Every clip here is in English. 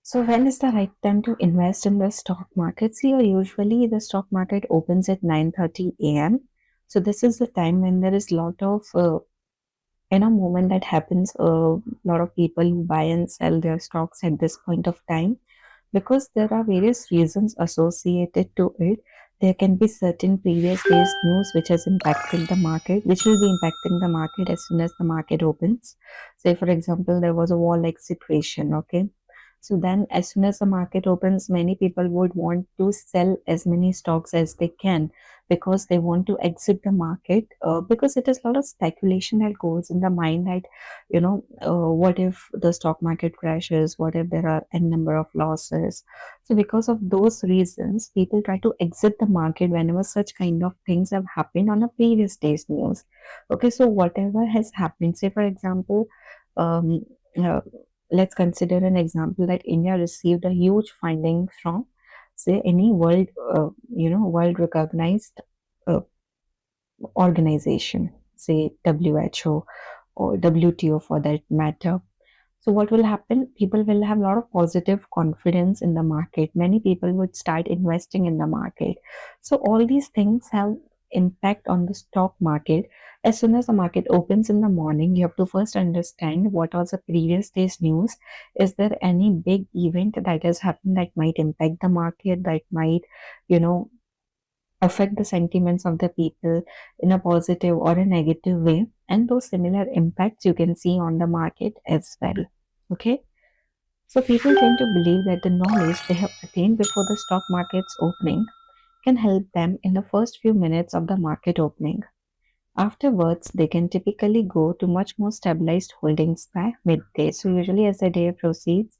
So when is the right time to invest in the stock market? See, usually the stock market opens at 9:30 a.m. So this is the time when there is a lot of moment that happens. A lot of people who buy and sell their stocks at this point of time because there are various reasons associated to it. There can be certain previous days news which has impacted the market, which will be impacting the market as soon as the market opens. Say, for example, there was a war-like situation, okay? So then, as soon as the market opens, many people would want to sell as many stocks as they can because they want to exit the market because it is a lot of speculation that goes in the mind that what if the stock market crashes, what if there are a number of losses. So because of those reasons, people try to exit the market whenever such kind of things have happened on a previous day's news. Okay, so whatever has happened, say for example, um, uh, let's consider an example that India received a huge funding from, say, any world recognized uh, organization, say WHO or WTO for that matter. So what will happen? People will have a lot of positive confidence in the market. Many people would start investing in the market. So all these things have impact on the stock market. As soon as the market opens in the morning, you have to first understand what was the previous day's news. Is there any big event that has happened that might impact the market, that might, you know, affect the sentiments of the people in a positive or a negative way, and those similar impacts you can see on the market as well. Okay, so people tend to believe that the knowledge they have attained before the stock market's opening can help them in the first few minutes of the market opening. Afterwards, they can typically go to much more stabilized holdings by midday. So usually as the day proceeds,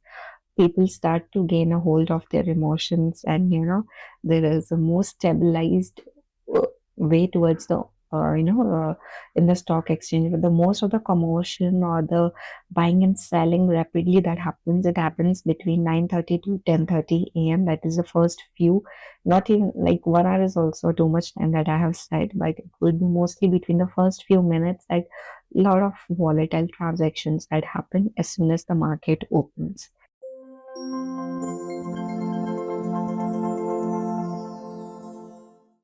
people start to gain a hold of their emotions, and there is a more stabilized uh, way towards the in the stock exchange. But the most of the commotion or the buying and selling rapidly that happens, it happens between 9:30 to 10:30 a.m. That is the first few, not in like 1 hour is also too much time that I have said, but it will be mostly between the first few minutes that a lot of volatile transactions that happen as soon as the market opens.